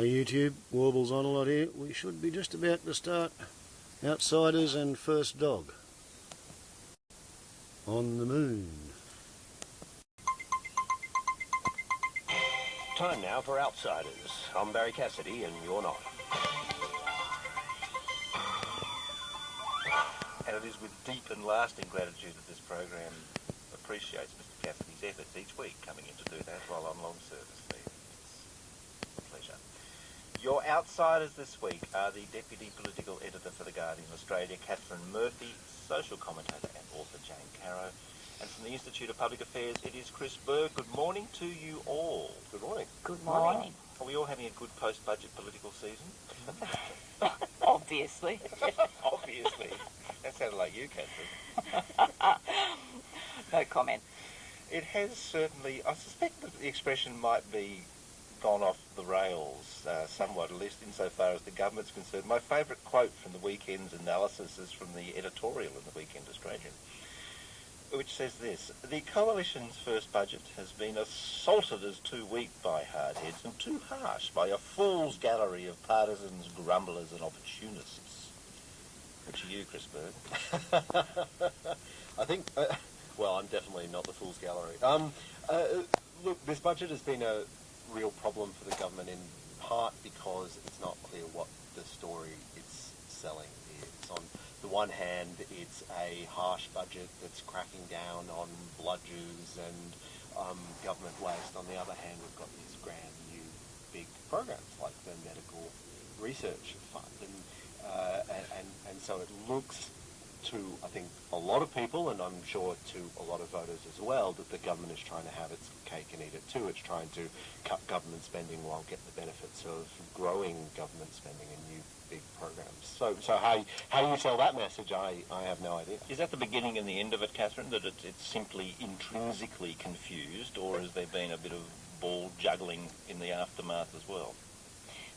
YouTube, Warbles on a lot here. We should be just about to start Outsiders and First Dog on the Moon. Time now for Outsiders. I'm Barry Cassidy and you're not. And it is with deep and lasting gratitude that this program appreciates Mr. Cassidy's efforts each week coming in to do that while on long service leave. It's a pleasure. Your outsiders this week are the Deputy Political Editor for The Guardian Australia, Catherine Murphy, social commentator and author Jane Caro, and from the Institute of Public Affairs, it is Chris Berg. Good morning to you all. Good morning. Good morning. Are we all having a good post-budget political season? Obviously. Obviously. That sounded like you, Catherine. No comment. It has certainly, I suspect that the expression might be gone off the rails somewhat, at least insofar as the government's concerned. My favourite quote from the weekend's analysis is from the editorial in the Weekend Australian, which says this: "The Coalition's first budget has been assaulted as too weak by hardheads and too harsh by a fool's gallery of partisans, grumblers and opportunists." Which are you, Chris Berg? I think, well, I'm definitely not the fool's gallery. Look, this budget has been a real problem for the government in part because it's not clear what the story it's selling is. On the one hand, it's a harsh budget that's cracking down on bludgers and government waste. On the other hand, we've got these grand new big programs like the Medical Research Fund, and so it looks to, I think, a lot of people, and I'm sure to a lot of voters as well, that the government is trying to have its cake and eat it too. It's trying to cut government spending while get the benefits of growing government spending and new big programs. So how you sell that message, I have no idea. Is that the beginning and the end of it, Catherine, that it's simply intrinsically confused, or has there been a bit of ball juggling in the aftermath as well?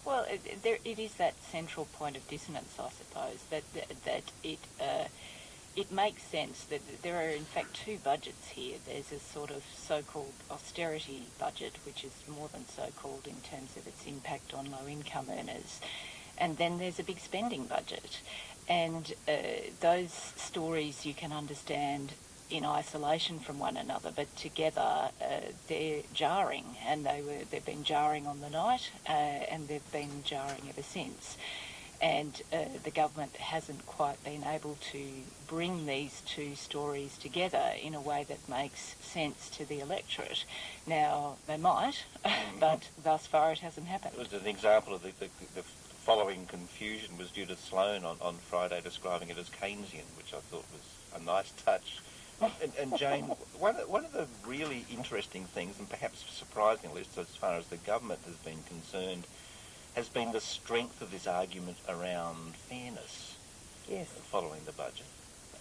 Well, it is that central point of dissonance, I suppose, that it makes sense that there are in fact two budgets here. There's a sort of so-called austerity budget, which is more than so-called in terms of its impact on low-income earners, and then there's a big spending budget. And those stories you can understand in isolation from one another, but together they're jarring, and they've been jarring on the night, and they've been jarring ever since. And the government hasn't quite been able to bring these two stories together in a way that makes sense to the electorate. Now, they might, but thus far it hasn't happened. It was an example of the following confusion was Judith Sloan on Friday describing it as Keynesian, which I thought was a nice touch. And Jane, one of the really interesting things, and perhaps surprising, at least as far as the government has been concerned, has been the strength of this argument around fairness. Yes. Following the budget.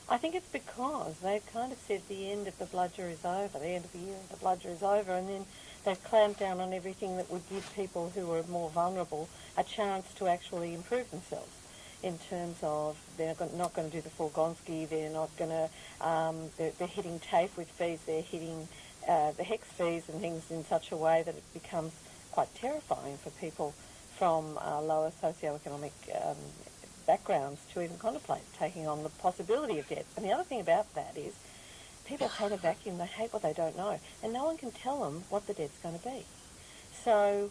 I think it's because they've kind of said the end of the bludger is over, the end of the year, the bludger is over, and then they've clamped down on everything that would give people who are more vulnerable a chance to actually improve themselves. In terms of they're not going to do the full Gonski, they're not going to, they're hitting TAFE with fees, they're hitting the HEX fees and things in such a way that it becomes quite terrifying for people from lower socioeconomic backgrounds to even contemplate taking on the possibility of debt. And the other thing about that is people hate a vacuum, they hate what they don't know, and no one can tell them what the debt's going to be. So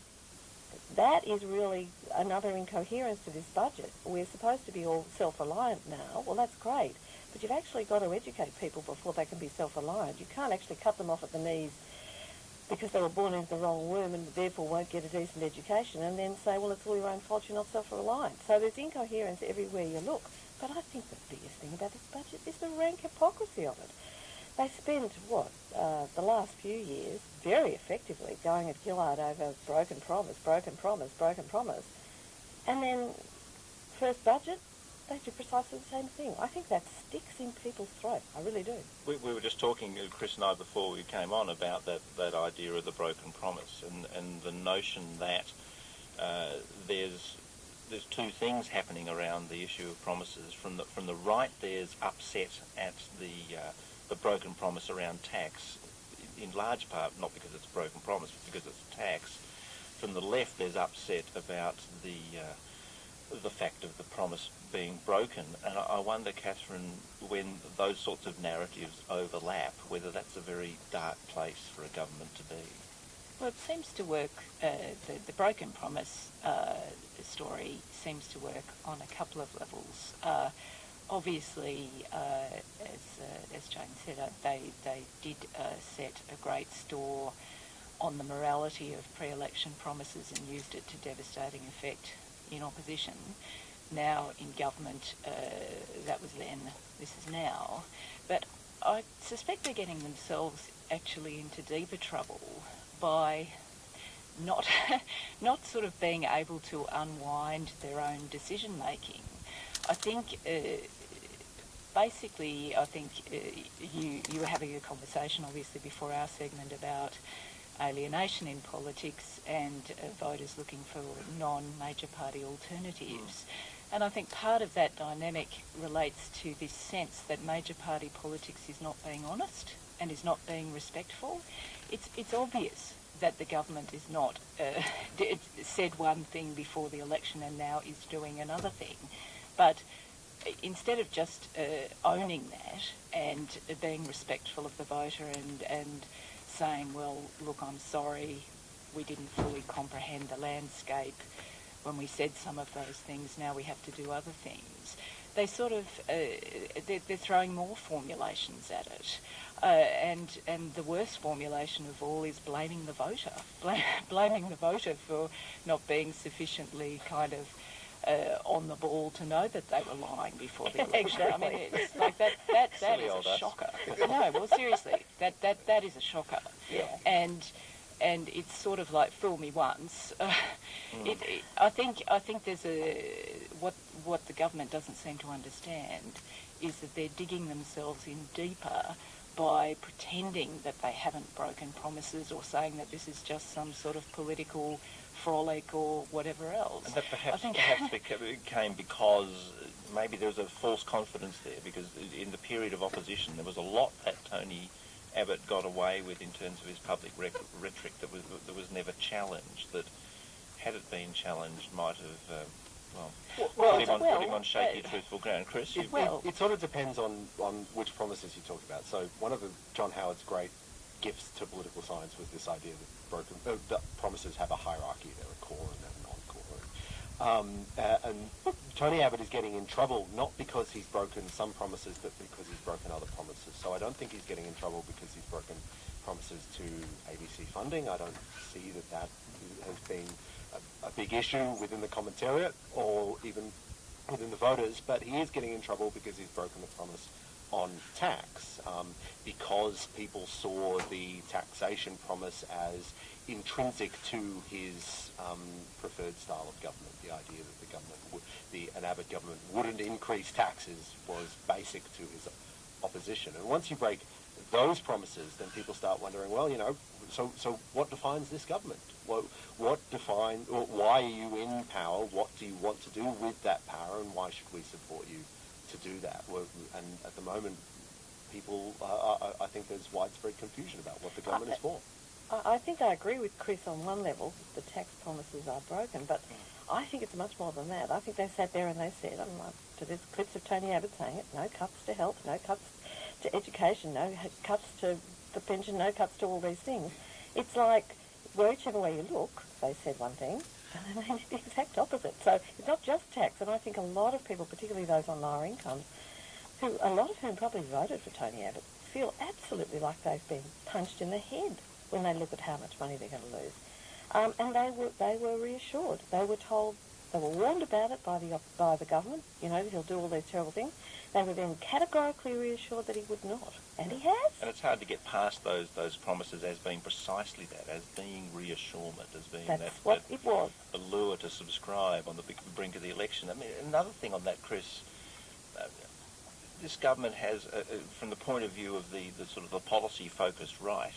that is really another incoherence to this budget. We're supposed to be all self-reliant now. Well, that's great, but you've actually got to educate people before they can be self-reliant. You can't actually cut them off at the knees because they were born into the wrong womb and therefore won't get a decent education, and then say, well, it's all your own fault, you're not self-reliant. So there's incoherence everywhere you look. But I think the biggest thing about this budget is the rank hypocrisy of it. They spent, the last few years very effectively going at Gillard over broken promise, and then first budget, they do precisely the same thing. I think that sticks in people's throat. I really do. We were just talking, Chris and I, before we came on, about that idea of the broken promise and the notion that there's two things happening around the issue of promises. From the right, there's upset at the broken promise around tax, in large part not because it's a broken promise, but because it's tax. from the left, there's upset about the fact of the promise being broken, and I wonder, Catherine, when those sorts of narratives overlap, whether that's a very dark place for a government to be. Well, it seems to work, the broken promise story seems to work on a couple of levels. Obviously, as Jane said, they did set a great store on the morality of pre-election promises and used it to devastating effect in opposition. Now in government, that was then, this is now. But I suspect they're getting themselves actually into deeper trouble by not sort of being able to unwind their own decision making. I think basically, you were having a conversation obviously before our segment about alienation in politics and voters looking for non-major party alternatives. And I think part of that dynamic relates to this sense that major party politics is not being honest and is not being respectful. It's obvious that the government is not said one thing before the election and now is doing another thing. But instead of just owning that and being respectful of the voter and saying, well, look, I'm sorry, we didn't fully comprehend the landscape when we said some of those things, now we have to do other things. They sort of, they're throwing more formulations at it. And the worst formulation of all is blaming the voter. Blaming the voter for not being sufficiently kind of on the ball to know that they were lying before the election. Exactly. I mean, it's like that is a shocker. No, well, seriously, that is a shocker. Yeah. And it's sort of like fool me once. I think there's what the government doesn't seem to understand is that they're digging themselves in deeper by pretending that they haven't broken promises or saying that this is just some sort of political frolic or whatever else. And that perhaps became because maybe there was a false confidence there, because in the period of opposition there was a lot that Tony Abbott got away with in terms of his public rhetoric that was never challenged, that had it been challenged might have put him on shaky, truthful ground. Chris? It sort of depends on which promises you talk about. So one of John Howard's great gifts to political science was this idea that promises have a hierarchy. They're a core and they're non-core. And Tony Abbott is getting in trouble not because he's broken some promises, but because he's broken other promises. So I don't think he's getting in trouble because he's broken promises to ABC funding. I don't see that has been a big issue within the commentariat or even within the voters, but he is getting in trouble because he's broken the promise on tax, because people saw the taxation promise as intrinsic to his preferred style of government. The idea that the government, an Abbott government, wouldn't increase taxes was basic to his opposition. And once you break those promises, then people start wondering, well, so what defines this government? Why are you in power? What do you want to do with that power, and why should we support you to do that? And at the moment, people, I think there's widespread confusion about what the government is for. I think I agree with Chris on one level, the tax promises are broken, but I think it's much more than that. I think they sat there and they said, there's clips of Tony Abbott saying it, no cuts to health, no cuts to education, no cuts to the pension, no cuts to all these things. It's like, whichever way you look, they said one thing, and then they did the exact opposite. So it's not just tax, and I think a lot of people, particularly those on lower incomes, a lot of whom probably voted for Tony Abbott, feel absolutely like they've been punched in the head when they look at how much money they're going to lose. And they were reassured. They were told, they were warned about it by the government, that he'll do all these terrible things. They were then categorically reassured that he would not. And he has. And it's hard to get past those promises as being precisely that, as being reassurement, as being it was. Allure to subscribe on the brink of the election. I mean, another thing on that, Chris, this government has, from the point of view of the sort of the policy-focused right,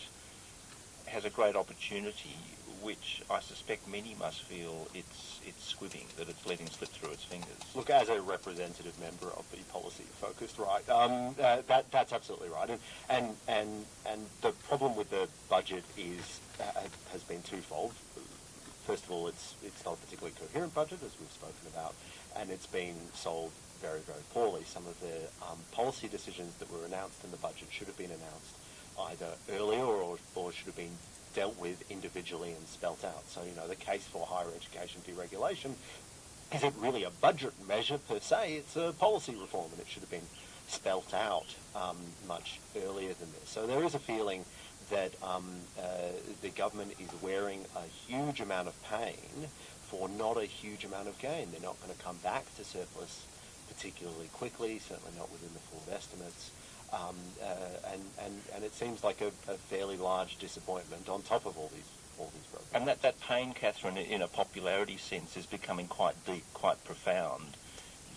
has a great opportunity, which I suspect many must feel it's squibbing, that it's letting slip through its fingers. Look, as a representative member of the policy-focused right, that's absolutely right. And the problem with the budget has been twofold. first of all, it's not a particularly coherent budget, as we've spoken about, and it's been sold very, very poorly. Some of the policy decisions that were announced in the budget should have been announced either earlier or should have been dealt with individually and spelt out. So, the case for higher education deregulation isn't really a budget measure per se, it's a policy reform, and it should have been spelt out much earlier than this. So there is a feeling that the government is wearing a huge amount of pain for not a huge amount of gain. They're not going to come back to surplus particularly quickly, certainly not within the forward estimates. And it seems like a fairly large disappointment on top of all these programs. And that pain, Catherine, in a popularity sense, is becoming quite deep, quite profound.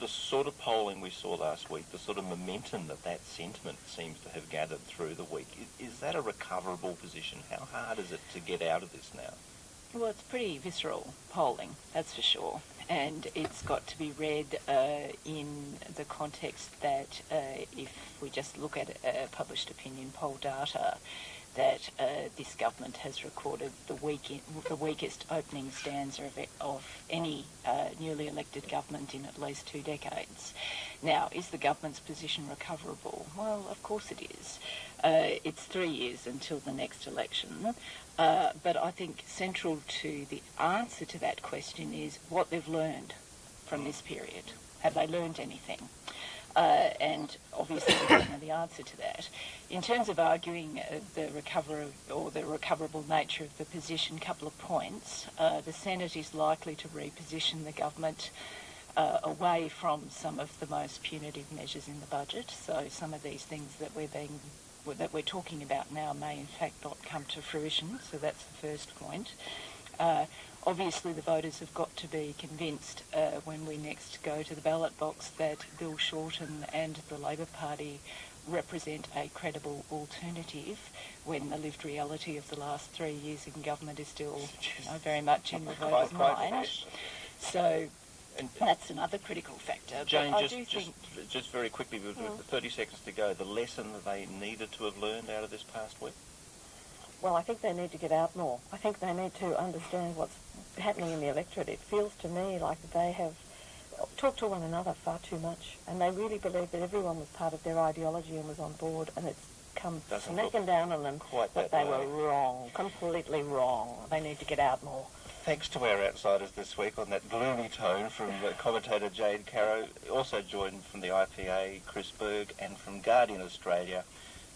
The sort of polling we saw last week, the sort of momentum that sentiment seems to have gathered through the week, is that a recoverable position? How hard is it to get out of this now? Well, it's pretty visceral polling, that's for sure. And it's got to be read in the context that if we just look at published opinion poll data, that this government has recorded the weakest opening stanza of any newly elected government in at least 2 decades. Now, is the government's position recoverable? Well, of course it is. It's 3 years until the next election. But I think central to the answer to that question is what they've learned from this period. Have they learned anything? And obviously we don't know the answer to that. In terms of arguing the recoverable nature of the position, couple of points. The Senate is likely to reposition the government away from some of the most punitive measures in the budget. So some of these things that we're talking about now may in fact not come to fruition. So that's the first point. Obviously, the voters have got to be convinced when we next go to the ballot box that Bill Shorten and the Labor Party represent a credible alternative when the lived reality of the last 3 years in government is still very much in the voters' mind. So that's another critical factor. Jane, just very quickly, with 30 seconds to go, the lesson that they needed to have learned out of this past week? Well, I think they need to get out more. I think they need to understand what's happening in the electorate. It feels to me like they have talked to one another far too much, and they really believe that everyone was part of their ideology and was on board, and it's come smacking down on them that they were wrong, completely wrong. They need to get out more. Thanks to our outsiders this week on that gloomy tone from commentator Jade Caro, also joined from the IPA, Chris Berg, and from Guardian Australia,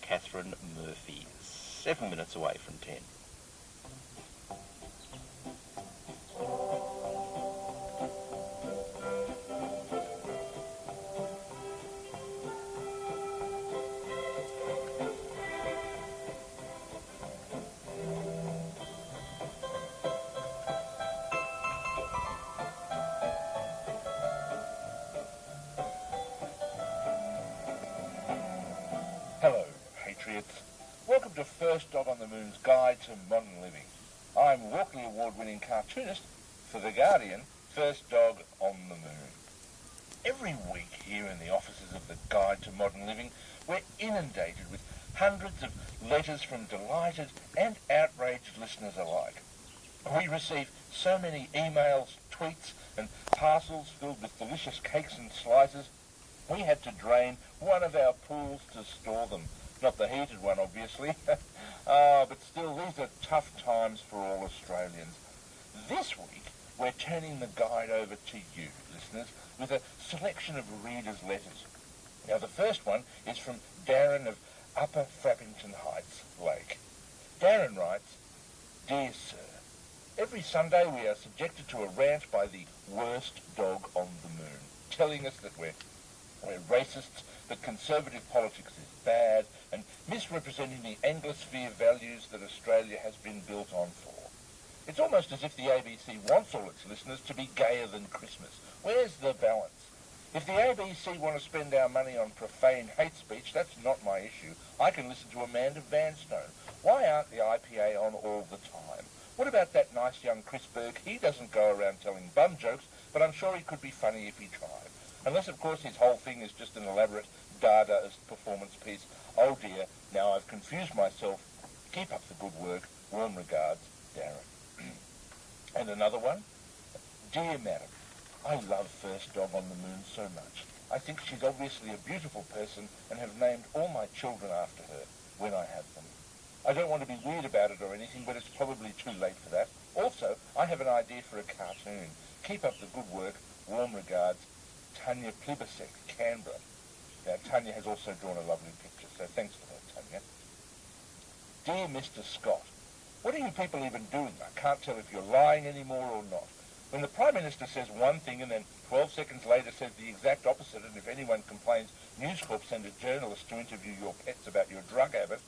Catherine Murphy. 7 minutes away from 10. Hello, patriots. Welcome to First Dog on the Moon's Guide to Modern Living. I'm Walkley Award-winning cartoonist for The Guardian, First Dog on the Moon. Every week here in the offices of The Guide to Modern Living, we're inundated with hundreds of letters from delighted and outraged listeners alike. We receive so many emails, tweets and parcels filled with delicious cakes and slices, we had to drain one of our pools to store them. Not the heated one, obviously. But still, these are tough times for all Australians. This week, we're turning the guide over to you, listeners, with a selection of readers' letters. Now, the first one is from Darren of Upper Frappington Heights, Lake. Darren writes, Dear Sir, every Sunday we are subjected to a rant by the worst dog on the moon, telling us that we're racists, that conservative politics is bad, and misrepresenting the Anglosphere values that Australia has been built on for. It's almost as if the ABC wants all its listeners to be gayer than Christmas. Where's the balance? If the ABC want to spend our money on profane hate speech, that's not my issue. I can listen to Amanda Vanstone. Why aren't the IPA on all the time? What about that nice young Chris Berg? He doesn't go around telling bum jokes, but I'm sure he could be funny if he tried. Unless, of course, his whole thing is just an elaborate Dadaist performance piece. Oh dear, now I've confused myself. Keep up the good work. Warm regards, Darren. And another one, Dear Madam, I love First Dog on the Moon so much. I think she's obviously a beautiful person and have named all my children after her when I have them. I don't want to be weird about it or anything, but it's probably too late for that. Also, I have an idea for a cartoon. Keep up the good work. Warm regards, Tanya Plibasek, Canberra. Now, Tanya has also drawn a lovely picture, so thanks for that, Tanya. Dear Mr. Scott, what are you people even doing? I can't tell if you're lying anymore or not. When the Prime Minister says one thing and then 12 seconds later says the exact opposite, and if anyone complains, News Corp send a journalist to interview your pets about your drug habit,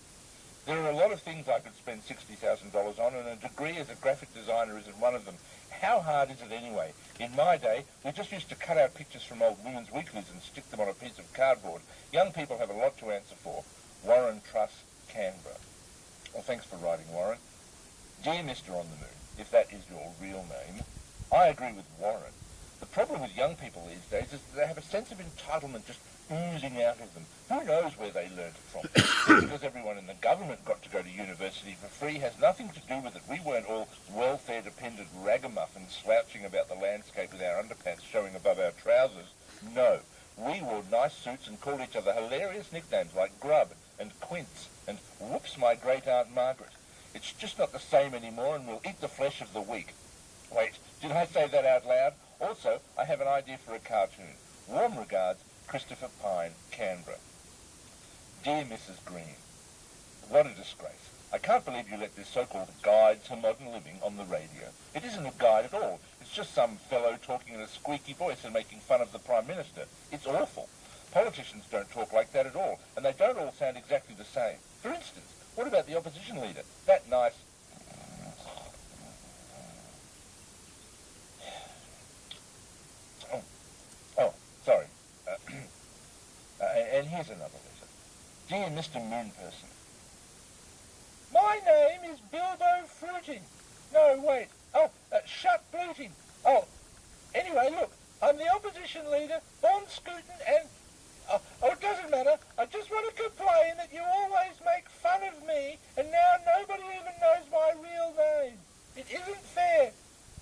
there are a lot of things I could spend $60,000 on, and a degree as a graphic designer isn't one of them. How hard is it anyway? In my day, we just used to cut out pictures from old women's weeklies and stick them on a piece of cardboard. Young people have a lot to answer for. Warren Truss, Canberra. Well, thanks for writing, Warren. Dear Mr. On the Moon, if that is your real name, I agree with Warren. The problem with young people these days is that they have a sense of entitlement just oozing out of them. Who knows where they learned it from? Just because everyone in the government got to go to university for free has nothing to do with it. We weren't all welfare-dependent ragamuffins slouching about the landscape with our underpants showing above our trousers. No. We wore nice suits and called each other hilarious nicknames like Grub and Quince and Whoops, my great-aunt Margaret. It's just not the same anymore, and we'll eat the flesh of the weak. Wait, did I say that out loud? Also, I have an idea for a cartoon. Warm regards, Christopher Pine, Canberra. Dear Mrs. Green, what a disgrace. I can't believe you let this so-called guide to modern living on the radio. It isn't a guide at all. It's just some fellow talking in a squeaky voice and making fun of the Prime Minister. It's awful. Politicians don't talk like that at all, and they don't all sound exactly the same. For instance, what about the opposition leader? That nice... Sorry. And here's another letter. Dear Mr. Moonperson, my name is Bilbo Fruiting. No, wait. Shut Bluting. Anyway, look, I'm the opposition leader, Bond Scootin', and... it doesn't matter. I just want to complain that you always make fun of me, and now nobody even knows my real name. It isn't fair.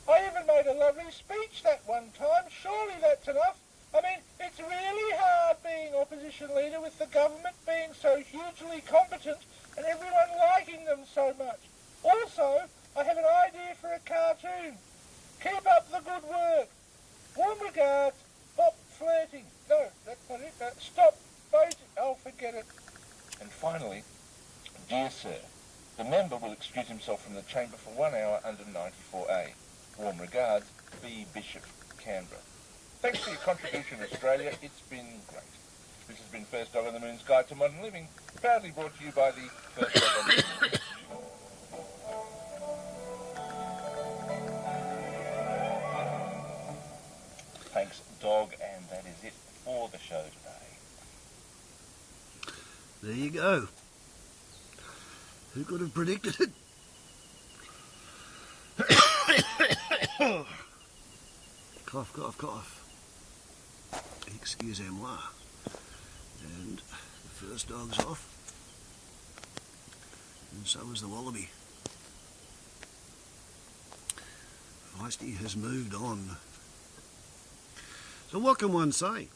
I even made a lovely speech that one time. Surely that's enough. I mean, it's really hard being opposition leader with the government being so hugely competent and everyone liking them so much. Also, I have an idea for a cartoon. Keep up the good work. Warm regards, Bob Flirting. No, that's not it. Stop voting. Oh, forget it. And finally, dear sir, the member will excuse himself from the chamber for 1 hour under 94A. Warm regards, B. Bishop, Canberra. Thanks for your contribution, Australia. It's been great. This has been First Dog on the Moon's Guide to Modern Living, proudly brought to you by the First Dog on the Moon. Thanks, Dog, and that is it for the show today. There you go. Who could have predicted it? Cough, cough, cough. Excusez-moi. And the first dog's off. And so is the wallaby. Feisty has moved on. So what can one say?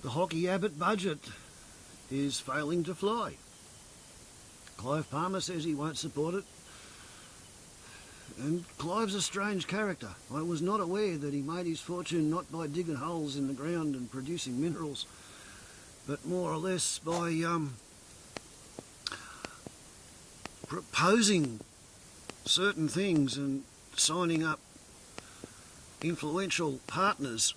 The Hockey Abbott budget is failing to fly. Clive Palmer says he won't support it. And Clive's a strange character. I was not aware that he made his fortune not by digging holes in the ground and producing minerals, but more or less by proposing certain things and signing up influential partners,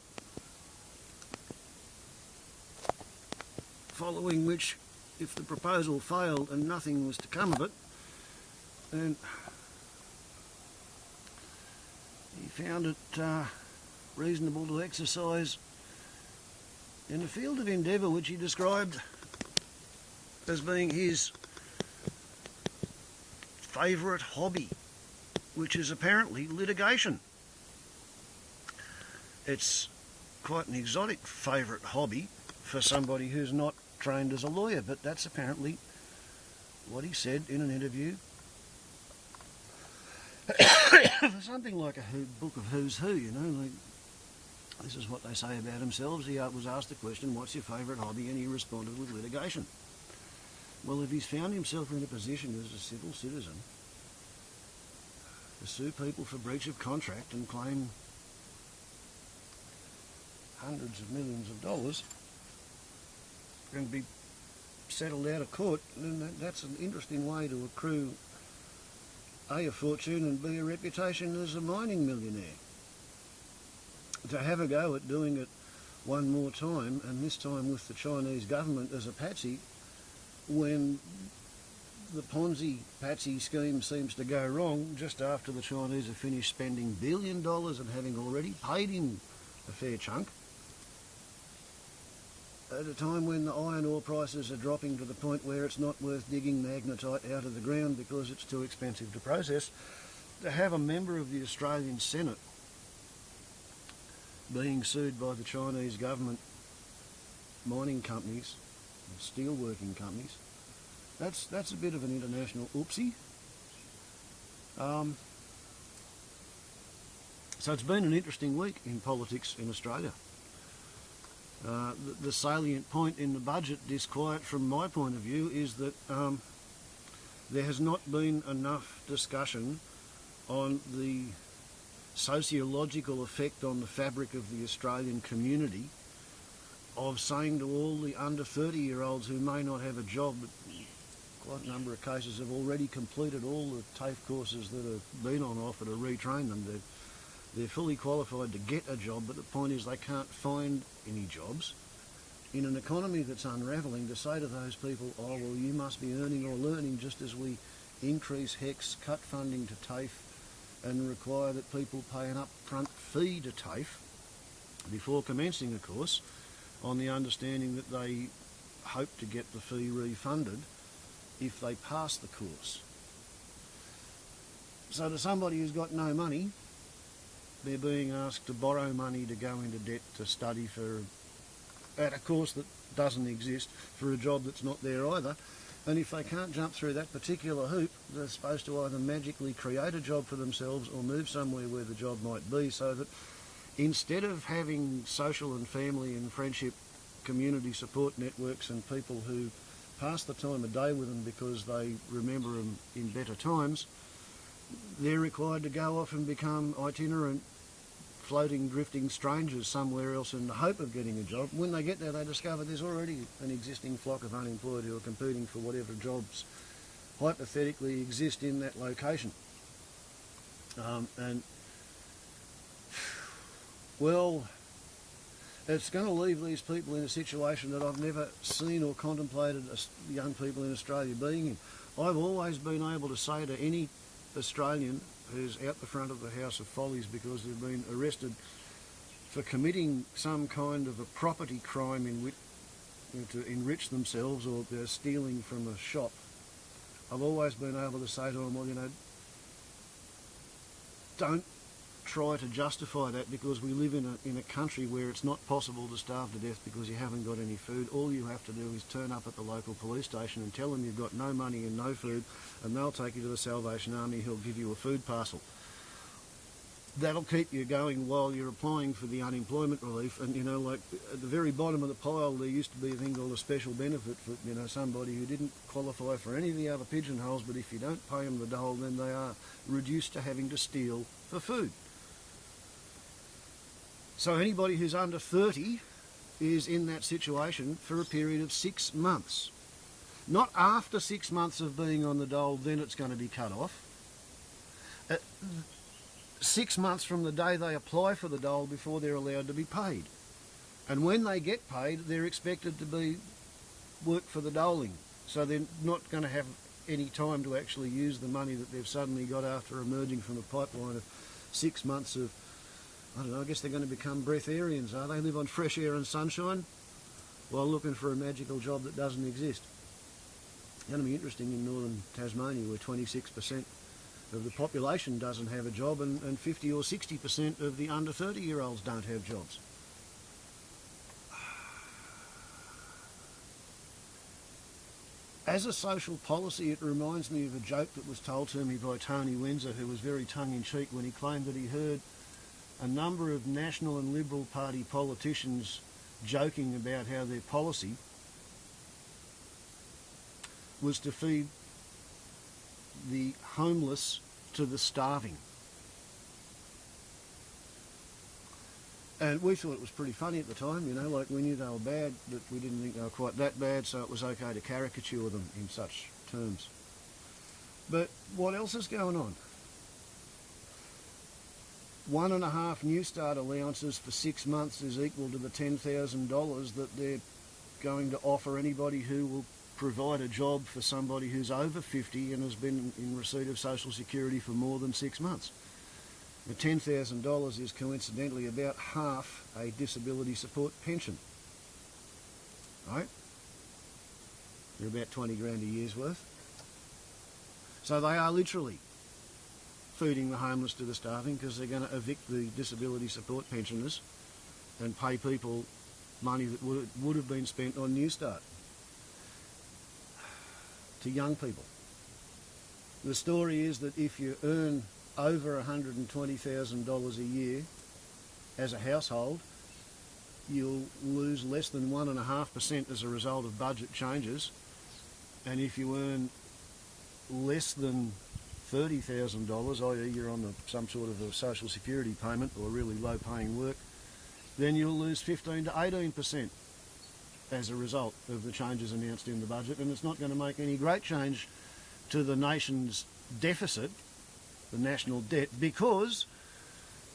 following which, if the proposal failed and nothing was to come of it, then he found it reasonable to exercise in a field of endeavour which he described as being his favourite hobby, which is apparently litigation. It's quite an exotic favourite hobby for somebody who's not trained as a lawyer, but that's apparently what he said in an interview For something like a book of who's who, you know, like, this is what they say about themselves. He was asked the question, what's your favourite hobby? And he responded with litigation. Well, if he's found himself in a position as a civil citizen to sue people for breach of contract and claim hundreds of millions of dollars and be settled out of court, then that's an interesting way to accrue a fortune and B, a reputation as a mining millionaire. To have a go at doing it one more time, and this time with the Chinese government as a patsy, when the Ponzi patsy scheme seems to go wrong just after the Chinese have finished spending $1 billion and having already paid him a fair chunk, at a time when the iron ore prices are dropping to the point where it's not worth digging magnetite out of the ground because it's too expensive to process, to have a member of the Australian Senate being sued by the Chinese government mining companies, steelworking companies, that's a bit of an international oopsie. So it's been an interesting week in politics in Australia. The salient point in the budget disquiet from my point of view is that there has not been enough discussion on the sociological effect on the fabric of the Australian community of saying to all the under 30-year-olds who may not have a job, but quite a number of cases have already completed all the TAFE courses that have been on offer to retrain them. They're fully qualified to get a job, but the point is they can't find any jobs. In an economy that's unravelling, to say to those people, oh, well, you must be earning or learning, just as we increase HECS, cut funding to TAFE, and require that people pay an upfront fee to TAFE before commencing a course, on the understanding that they hope to get the fee refunded if they pass the course. So to somebody who's got no money, they're being asked to borrow money to go into debt to study at a course that doesn't exist, for a job that's not there either. And if they can't jump through that particular hoop, they're supposed to either magically create a job for themselves or move somewhere where the job might be, so that instead of having social and family and friendship community support networks and people who pass the time of day with them because they remember them in better times, they're required to go off and become itinerant, floating, drifting strangers somewhere else in the hope of getting a job. When they get there, they discover there's already an existing flock of unemployed who are competing for whatever jobs hypothetically exist in that location. Well, it's going to leave these people in a situation that I've never seen or contemplated young people in Australia being in. I've always been able to say to any Australian who's out the front of the House of Follies because they've been arrested for committing some kind of a property crime in which, to enrich themselves, or they're stealing from a shop, I've always been able to say to them, well, you know, don't try to justify that because we live in a country where it's not possible to starve to death because you haven't got any food. All you have to do is turn up at the local police station and tell them you've got no money and no food, and they'll take you to the Salvation Army who'll give you a food parcel. That'll keep you going while you're applying for the unemployment relief. And, you know, like at the very bottom of the pile there used to be a thing called a special benefit for, you know, somebody who didn't qualify for any of the other pigeonholes, but if you don't pay them the dole, then they are reduced to having to steal for food. So anybody who's under 30 is in that situation for a period of 6 months. Not after 6 months of being on the dole, then it's going to be cut off. 6 months from the day they apply for the dole before they're allowed to be paid. And when they get paid, they're expected to be work for the doling. So they're not going to have any time to actually use the money that they've suddenly got after emerging from a pipeline of 6 months of, I don't know, I guess they're going to become Breathairians, are they? Live on fresh air and sunshine while looking for a magical job that doesn't exist. It's going to be interesting in northern Tasmania where 26% of the population doesn't have a job and 50 or 60% of the under 30-year-olds don't have jobs. As a social policy, it reminds me of a joke that was told to me by Tony Windsor, who was very tongue-in-cheek when he claimed that he heard a number of National and Liberal Party politicians joking about how their policy was to feed the homeless to the starving. And we thought it was pretty funny at the time, you know, like we knew they were bad, but we didn't think they were quite that bad, so it was okay to caricature them in such terms. But what else is going on? 1.5 New Start allowances for 6 months is equal to the $10,000 that they're going to offer anybody who will provide a job for somebody who's over 50 and has been in receipt of Social Security for more than 6 months. The $10,000 is coincidentally about half a disability support pension, right? They're about 20 grand a year's worth. So they are literally feeding the homeless to the starving, because they're going to evict the disability support pensioners and pay people money that would have been spent on New Start to young people. The story is that if you earn over $120,000 a year as a household, you'll lose less than 1.5% as a result of budget changes, and if you earn less than $30,000, i.e. you're on some sort of a social security payment or really low paying work, then you'll lose 15 to 18% as a result of the changes announced in the budget, and it's not going to make any great change to the nation's deficit, the national debt, because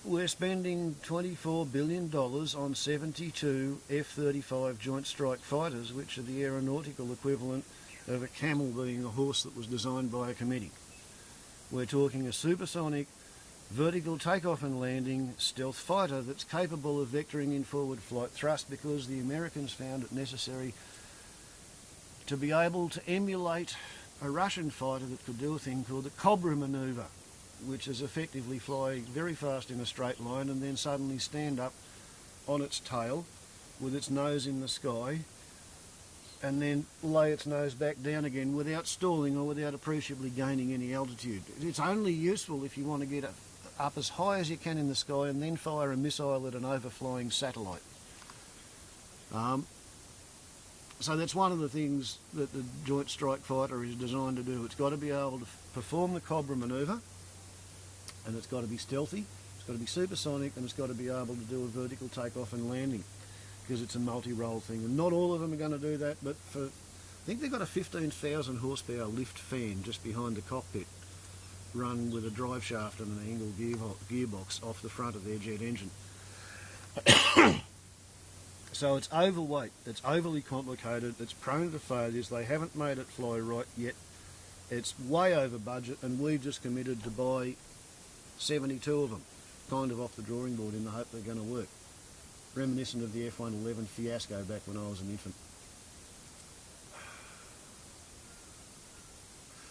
we're spending $24 billion on 72 F-35 Joint Strike Fighters, which are the aeronautical equivalent of a camel being a horse that was designed by a committee. We're talking a supersonic, vertical takeoff and landing stealth fighter that's capable of vectoring in forward flight thrust, because the Americans found it necessary to be able to emulate a Russian fighter that could do a thing called the Cobra manoeuvre, which is effectively fly very fast in a straight line and then suddenly stand up on its tail with its nose in the sky and then lay its nose back down again without stalling or without appreciably gaining any altitude. It's only useful if you want to get up as high as you can in the sky and then fire a missile at an overflying satellite. So that's one of the things that the Joint Strike Fighter is designed to do. It's got to be able to perform the Cobra manoeuvre, and it's got to be stealthy, it's got to be supersonic, and it's got to be able to do a vertical takeoff and landing, because it's a multi-role thing. And not all of them are going to do that, but I think they've got a 15,000 horsepower lift fan just behind the cockpit, run with a drive shaft and an angled gearbox off the front of their jet engine. So it's overweight, it's overly complicated, it's prone to failures, they haven't made it fly right yet, it's way over budget, and we've just committed to buy 72 of them, kind of off the drawing board in the hope they're going to work. Reminiscent of the F-111 fiasco back when I was an infant.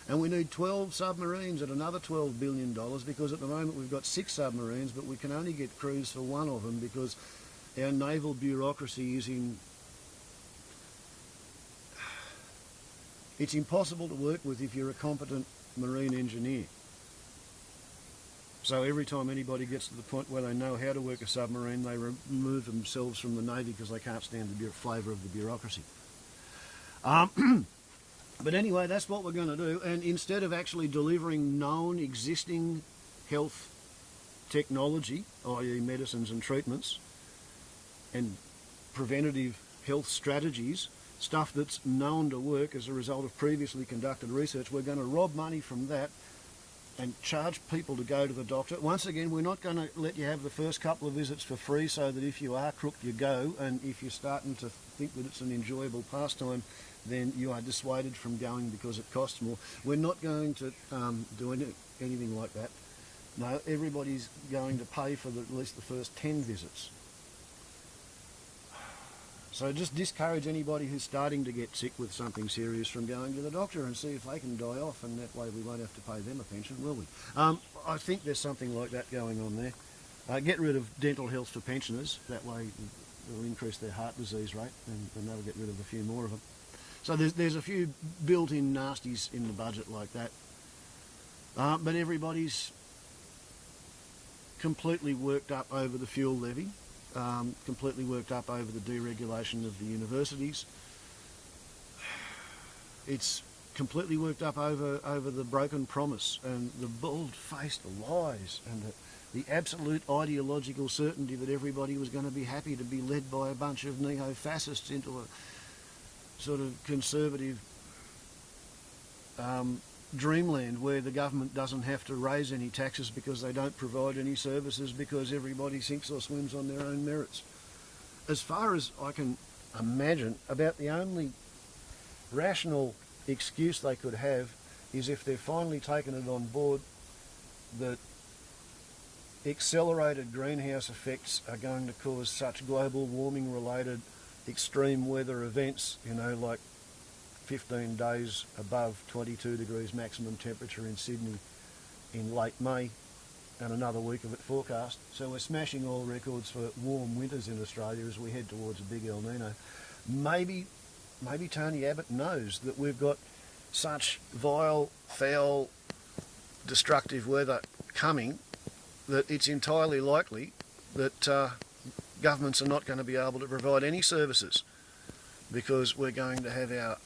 And we need 12 submarines at another $12 billion, because at the moment we've got 6 submarines, but we can only get crews for one of them because our naval bureaucracy is it's impossible to work with if you're a competent marine engineer. So every time anybody gets to the point where they know how to work a submarine, they remove themselves from the Navy because they can't stand the flavour of the bureaucracy. But anyway, that's what we're going to do. And instead of actually delivering known existing health technology, i.e. medicines and treatments, and preventative health strategies, stuff that's known to work as a result of previously conducted research, we're going to rob money from that and charge people to go to the doctor. Once again, we're not going to let you have the first couple of visits for free, so that if you are crooked, you go, and if you're starting to think that it's an enjoyable pastime, then you are dissuaded from going because it costs more. We're not going to do anything like that. No, everybody's going to pay for at least the first 10 visits. So just discourage anybody who's starting to get sick with something serious from going to the doctor, and see if they can die off, and that way we won't have to pay them a pension, will we? I think there's something like that going on there. Get rid of dental health for pensioners. That way it'll increase their heart disease rate, and that'll get rid of a few more of them. So there's a few built-in nasties in the budget like that. But everybody's completely worked up over the fuel levy, completely worked up over the deregulation of the universities. It's completely worked up over the broken promise and the bald-faced lies and the absolute ideological certainty that everybody was going to be happy to be led by a bunch of neo-fascists into a sort of conservative dreamland where the government doesn't have to raise any taxes because they don't provide any services because everybody sinks or swims on their own merits. As far as I can imagine, about the only rational excuse they could have is if they've finally taken it on board that accelerated greenhouse effects are going to cause such global warming related extreme weather events, you know, like 15 days above 22 degrees maximum temperature in Sydney in late May and another week of it forecast. So we're smashing all records for warm winters in Australia as we head towards a big El Nino. Maybe Tony Abbott knows that we've got such vile, foul, destructive weather coming that it's entirely likely that governments are not going to be able to provide any services because we're going to have our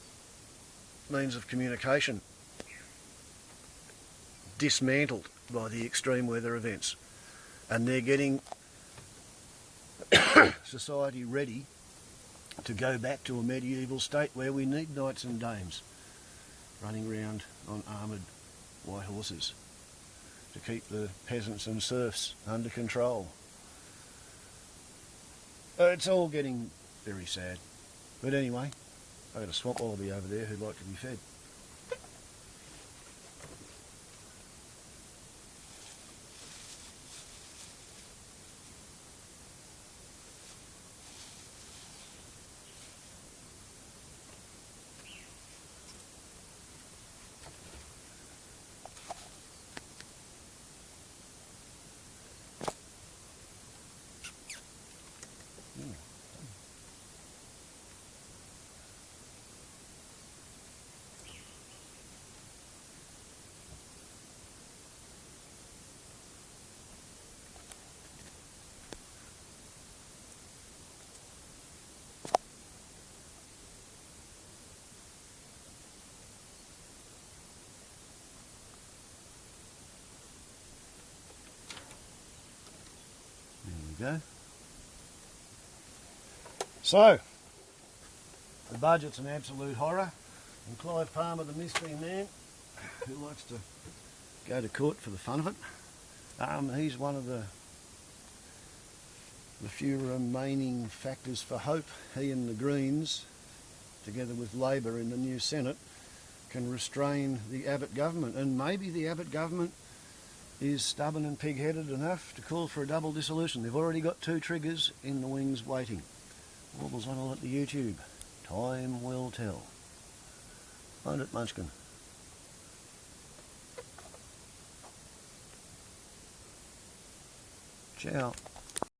means of communication dismantled by the extreme weather events. And they're getting society ready to go back to a medieval state where we need knights and dames running around on armoured white horses to keep the peasants and serfs under control. It's all getting very sad. But anyway, I've got a swamp wallaby over there who'd like to be fed. Go. So, the budget's an absolute horror, and Clive Palmer, the mystery man, who likes to go to court for the fun of it, he's one of the few remaining factors for hope. He and the Greens, together with Labor in the new Senate, can restrain the Abbott government, and maybe the Abbott government is stubborn and pig-headed enough to call for a double dissolution. They've already got 2 triggers in the wings waiting. Warbles on all at the YouTube. Time will tell. Find it, Munchkin. Ciao.